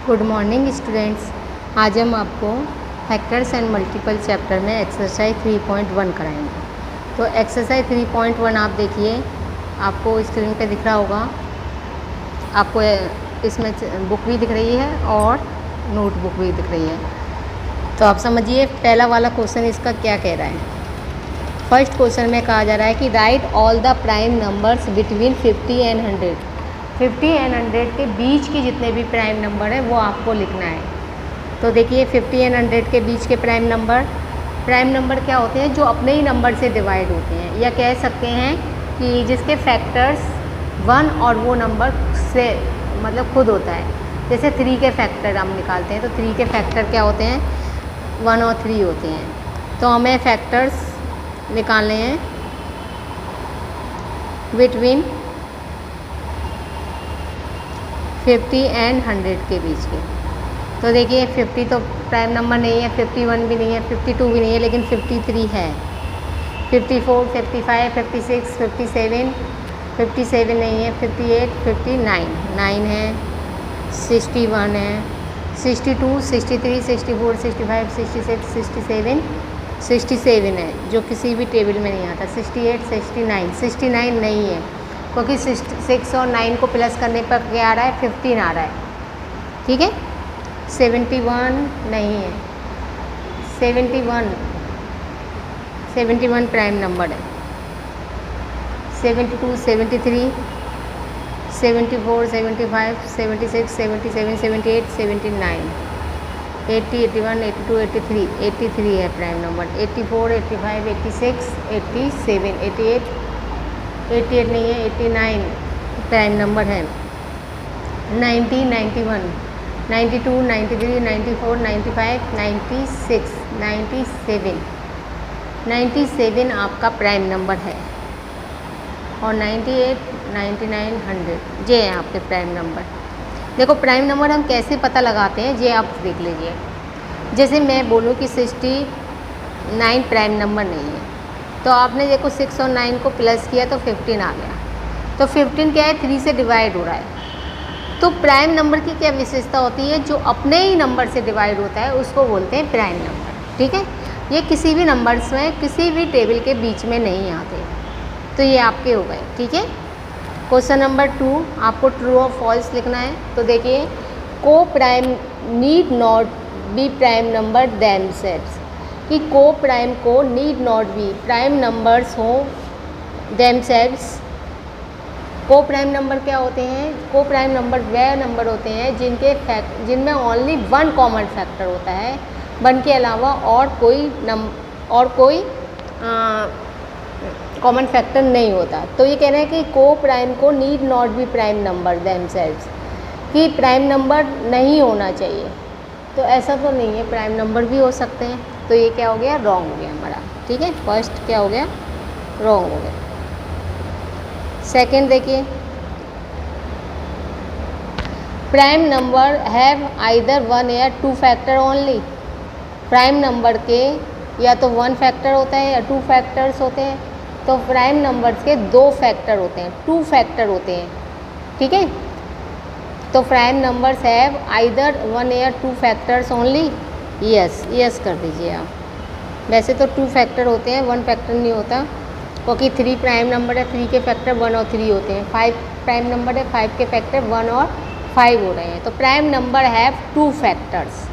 Good morning students. आज हम आपको फैक्टर्स एंड मल्टीपल चैप्टर में एक्सरसाइज 3.1 कराएंगे। तो एक्सरसाइज 3.1 आप देखिए, आपको स्क्रीन पे दिख रहा होगा। आपको इसमें बुक भी दिख रही है और नोटबुक भी दिख रही है। तो आप समझिए पहला वाला क्वेश्चन इसका क्या कह रहा है। फर्स्ट क्वेश्चन में कहा जा रहा है कि right all the prime numbers between 50 and 100। 50 and 100 के बीच के जितने भी प्राइम नंबर है वो आपको लिखना है। तो देखिए 50 एंड 100 के बीच के प्राइम नंबर क्या होते हैं? जो अपने ही नंबर से डिवाइड होते हैं, या कह सकते हैं कि जिसके फैक्टर्स 1 और वो नंबर से मतलब खुद होता है। जैसे 3 के फैक्टर हम निकालते हैं तो 3 के फैक्टर क्या होते हैं? 1 और 3 होते हैं। तो हमें फैक्टर्स निकालने हैं बिटवीन 50 एंड 100 के बीच के। तो देखिए 50 तो प्राइम नंबर नहीं है, 51 भी नहीं है, 52 भी नहीं है, लेकिन 53 है। 54, 55, 56, 57 नहीं है, 58, 59 9 है, 61 है, 62, 63, 64, 65, 66, 67 है, जो किसी भी टेबल में नहीं आता। 68, 69 नहीं है, क्योंकि 6 और 9 को प्लस करने पर क्या आ रहा है? 15 आ रहा है। ठीक है। 71 नहीं है, 71 प्राइम नंबर है। 72, 73, 74, 75, 76, 77, 78, 79, 80, 81, 82, 83 है प्राइम नंबर। 84, 85, 86, 87, 88 नहीं है, 89 प्राइम नंबर है। 90, 91, 92, 93, 94, 95, 96, 97 आपका प्राइम नंबर है। और 98, 99, 100 ये हैं आपके प्राइम नंबर। देखो प्राइम नंबर हम कैसे पता लगाते हैं, ये आप देख लीजिए। जैसे मैं बोलूँ कि 69 प्राइम नंबर नहीं है, तो आपने देखो 6 और 9 को प्लस किया तो 15 आ गया। तो 15 क्या है? 3 से डिवाइड हो रहा है। तो प्राइम नंबर की क्या विशेषता होती है? जो अपने ही नंबर से डिवाइड होता है उसको बोलते हैं प्राइम नंबर। ठीक है। ये किसी भी नंबर्स में किसी भी टेबल के बीच में नहीं आते। तो ये आपके हो गए। ठीक है। क्वेश्चन नंबर 2, आपको ट्रू और फॉल्स लिखना है। तो देखिए, को prime need not be prime number themselves, कि को प्राइम को need not be prime numbers हो देमसेल्व्स। को प्राइम नंबर क्या होते हैं? को प्राइम नंबर वह नंबर होते हैं जिनमें ओनली 1 कॉमन फैक्टर होता है, 1 के अलावा और कोई कॉमन फैक्टर नहीं होता। तो ये कह रहे हैं कि को प्राइम को need not be prime number themselves, कि प्राइम नंबर नहीं होना चाहिए। तो ऐसा तो नहीं है, प्राइम नंबर भी हो सकते हैं। तो ये क्या हो गया? रॉन्ग हो गया हमारा। ठीक है। फर्स्ट क्या हो गया? रॉन्ग हो गया। सेकेंड देखिए, प्राइम नंबर हैव आइदर 1 या 2 फैक्टर ओनली। प्राइम नंबर के या तो 1 फैक्टर होता है या 2 फैक्टर्स होते हैं। तो प्राइम नंबर्स के 2 फैक्टर होते हैं, 2 फैक्टर होते हैं। ठीक है। तो प्राइम नंबर्स हैव आइदर 1 या 2 फैक्टर्स ओनली। यस कर दीजिए आप। वैसे तो 2 फैक्टर होते हैं, 1 फैक्टर नहीं होता, क्योंकि 3 प्राइम नंबर है, 3 के फैक्टर 1 और 3 होते हैं। 5 प्राइम नंबर है, 5 के फैक्टर 1 और 5 हो रहे हैं। तो प्राइम नंबर हैव 2 फैक्टर्स।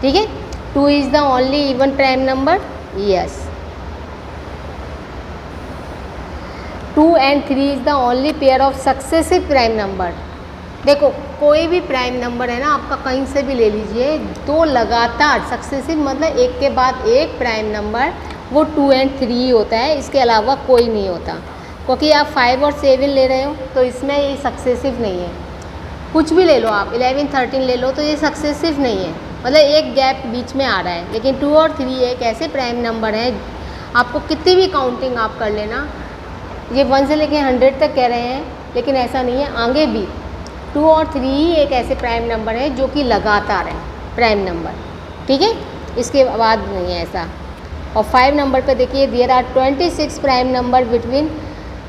ठीक है। 2 is the only even prime number. Yes. 2 and 3 is the only pair of successive prime number. देखो कोई भी प्राइम नंबर है ना, आपका कहीं से भी ले लीजिए, 2 लगातार सक्सेसिव मतलब एक के बाद एक प्राइम नंबर, वो 2 and 3 होता है, इसके अलावा कोई नहीं होता। क्योंकि आप 5 और 7 ले रहे हो तो इसमें ये सक्सेसिव नहीं है। कुछ भी ले लो आप, 11, 13 ले लो, तो ये सक्सेसिव नहीं है, मतलब एक गैप बीच में आ रहा है। लेकिन 2 और 3 एक ऐसे प्राइम नंबर हैं, आपको कितनी भी काउंटिंग आप कर लेना, ये 1 से लेकर 100 तक कह रहे हैं, लेकिन ऐसा नहीं है, आगे भी 2 और 3 ही एक ऐसे प्राइम नंबर है जो कि लगातार है प्राइम नंबर। ठीक है। इसके बाद नहीं है ऐसा। और 5 नंबर पे देखिए, there are 26 prime number between,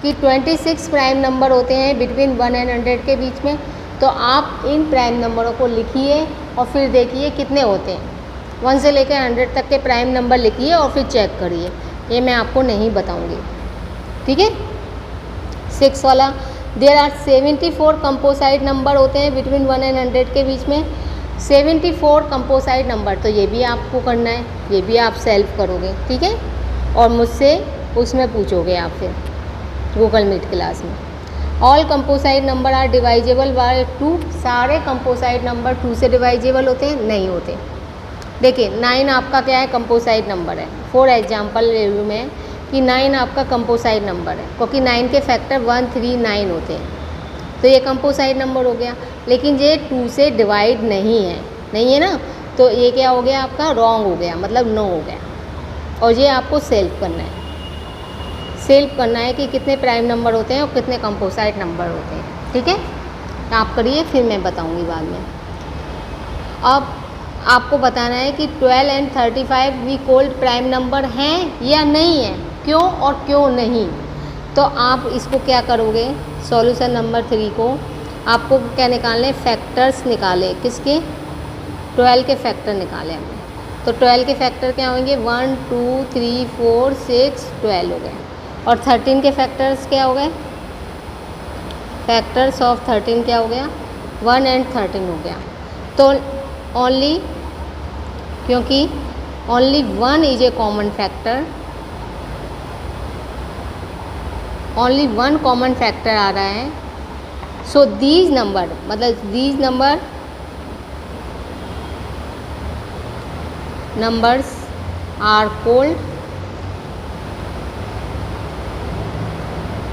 कि 26 प्राइम नंबर होते हैं बिटवीन 1 and 100 के बीच में। तो तो आप इन प्राइम नंबरों को लिखिए और फिर देखिए कितने होते हैं। 1 से लेकर 100 तक के प्राइम नंबर लिखिए और फिर चेक करिए, ये मैं आपको नहीं बताऊंगी, ठीक है। 6 वाला, देयर आर 74 कंपोसाइट नंबर होते हैं बिटवीन 1 एंड 100 के बीच में। 74 कंपोसाइट नंबर, तो ये भी आपको करना है, ये भी आप सेल्फ करोगे, ठीक है। और मुझसे उसमें पूछोगे आप फिर गूगल मीट क्लास में। All composite number are divisible by 2, सारे कंपोसाइट नंबर 2 से डिवाइजेबल होते हैं? नहीं होते। देखिए 9 आपका क्या है, कंपोसाइट नंबर है। फॉर एग्जाम्पल ले लूँ मैं कि 9 आपका कंपोसाइट नंबर है, क्योंकि 9 के फैक्टर 1, 3, 9 होते हैं, तो ये कंपोसाइट नंबर हो गया। लेकिन ये 2 से डिवाइड नहीं है ना, तो ये क्या हो गया आपका, रॉन्ग हो गया, मतलब नो हो गया। और ये आपको सेल्फ करना है, सेल्फ करना है कि कितने प्राइम नंबर होते हैं और कितने कंपोसाइट नंबर होते हैं, ठीक है। आप करिए, फिर मैं बताऊंगी बाद में। अब आपको बताना है कि 12 and 35 we called prime number हैं या नहीं है, क्यों और क्यों नहीं। तो आप इसको क्या करोगे, सॉल्यूशन नंबर 3 को आपको क्या निकालने, फैक्टर्स निकाले, किसके, 12 के फैक्टर निकाले हमने। तो 12 के फैक्टर क्या होंगे, 1, 2, 3, 4, 6, 12 हो गए। और 13 के फैक्टर्स क्या हो गए, फैक्टर्स ऑफ 13 क्या हो गया, 1 एंड 13 हो गया। तो ओनली, क्योंकि only 1 is a common factor, only 1 common factor आ रहा है। सो दीज नंबर, मतलब दीज नंबर्स आर कोल्ड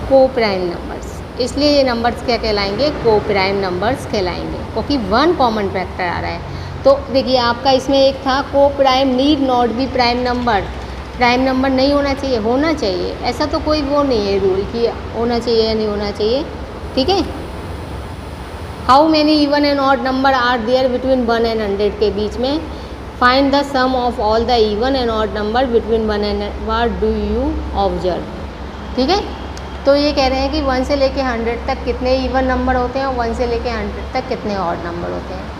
को प्राइम नंबर्स, इसलिए ये नंबर्स क्या कहलाएंगे, को प्राइम नंबर्स कहलाएंगे, क्योंकि 1 कॉमन फैक्टर आ रहा है। तो देखिए आपका इसमें एक था को prime need not be prime number, prime number नहीं होना चाहिए, होना चाहिए, ऐसा तो कोई वो नहीं है रूल कि होना चाहिए या नहीं होना चाहिए, ठीक है। How many even and odd number are there between 1 and 100 के बीच में, find the sum of all the even and odd number between 1 and, what do you observe, ठीक है। तो ये कह रहे हैं कि 1 से लेके 100 तक कितने इवन नंबर होते हैं और 1 से लेके 100 तक कितने ऑड नंबर होते हैं।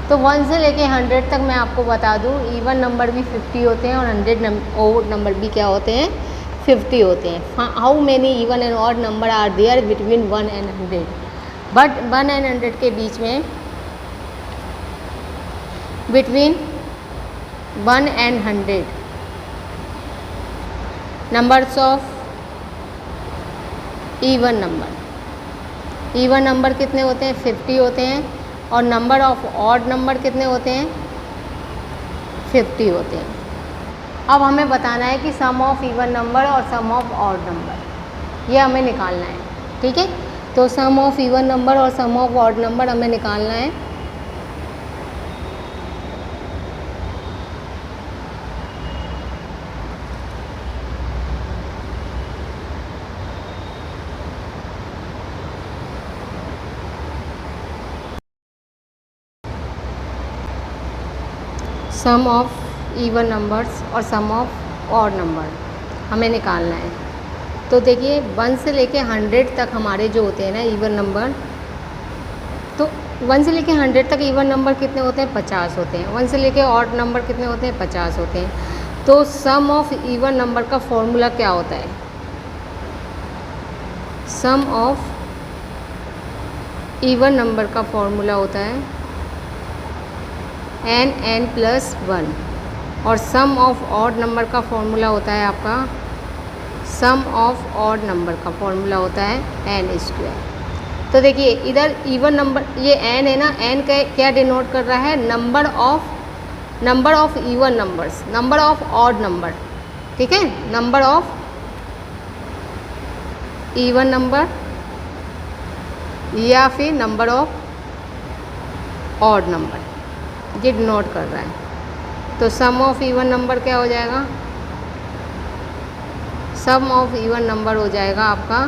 तो 1 से लेके 100 तक मैं आपको बता दूँ, इवन नंबर भी 50 होते हैं और 100 ऑड नंबर भी क्या होते हैं, 50 होते हैं। How many even and odd number are there between 1 and 100, but 1 and 100 के बीच में, between 1 and 100 numbers of even number कितने होते हैं, 50 होते हैं, और नंबर ऑफ ऑड नंबर कितने होते हैं, 50 होते हैं। अब हमें बताना है कि सम ऑफ इवन नंबर और सम ऑफ ऑड नंबर, ये हमें निकालना है, ठीक है। तो सम ऑफ इवन नंबर और सम ऑफ ऑड नंबर हमें निकालना है। सम ऑफ इवन नंबर्स और सम ऑफ ऑड नंबर हमें निकालना है। तो देखिए 1 से लेके 100 तक हमारे जो होते हैं ना इवन नंबर, तो 1 से लेके 100 तक इवन नंबर कितने होते हैं, 50 होते हैं। 1 से लेके ऑड नंबर कितने होते हैं, 50 होते हैं। तो सम ऑफ इवन नंबर का फॉर्मूला क्या होता है, सम ऑफ इवन नंबर का फॉर्मूला होता है n+1, और सम ऑफ ऑड नंबर का फॉर्मूला होता है आपका, सम ऑफ ऑड नंबर का फॉर्मूला होता है n²। तो देखिए इधर इवन नंबर, ये n है ना, n का क्या डिनोट कर रहा है, number of even numbers, number of odd number, ठीक है, नंबर ऑफ इवन नंबर या फिर नंबर ऑफ ऑड नंबर, ये डिनोट कर रहा है। तो सम ऑफ इवन नंबर क्या हो जाएगा, सम ऑफ इवन नंबर हो जाएगा आपका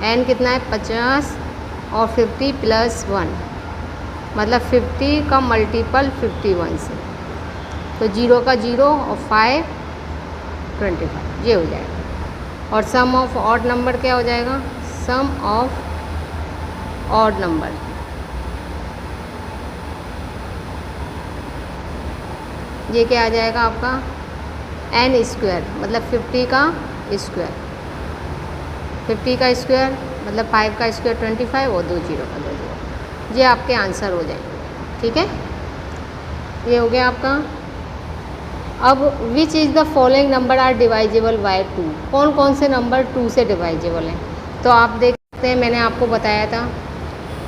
n कितना है, 50 और 50 + 1, मतलब 50 का मल्टीपल 51 से, तो 0 का 0 और 5 25, ये हो जाएगा। और सम ऑफ ऑड नंबर क्या हो जाएगा, सम ऑफ ऑड नंबर ये क्या आ जाएगा आपका n स्क्वायर, मतलब 50 का स्क्वायर, 50 का स्क्वायर मतलब 5 का स्क्वायर 25 और 2 जीरो का 2 जीरो। ये आपके आंसर हो जाएंगे। ठीक है, ये हो गया आपका। अब which is the following number are divisible by 2, कौन कौन से नंबर 2 से डिवाइजेबल हैं। तो आप देख सकते हैं, मैंने आपको बताया था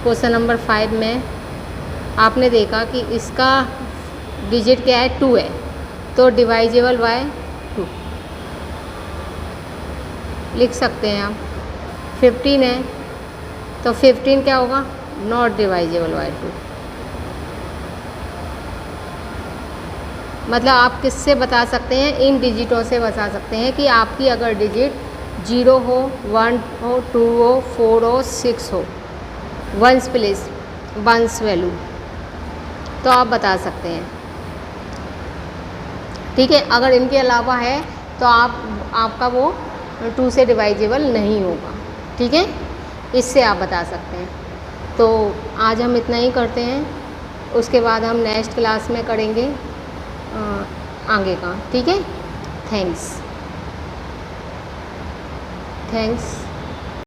क्वेश्चन नंबर 5 में आपने देखा कि इसका डिजिट क्या है, 2 है, तो डिवाइजेबल बाय 2 लिख सकते हैं आप। 15 है तो 15 क्या होगा, नॉट डिवाइजेबल बाय 2। मतलब आप किससे बता सकते हैं, इन डिजिटों से बता सकते हैं कि आपकी अगर डिजिट 0 हो, 1 हो, 2 हो, 4 हो, 6 हो, वंस प्लेस वंस वैल्यू, तो आप बता सकते हैं। ठीक है, अगर इनके अलावा है तो आपका वो 2 से डिवाइजेबल नहीं होगा। ठीक है, इससे आप बता सकते हैं। तो आज हम इतना ही करते हैं, उसके बाद हम नेक्स्ट क्लास में करेंगे आगे का। ठीक है, थैंक्स।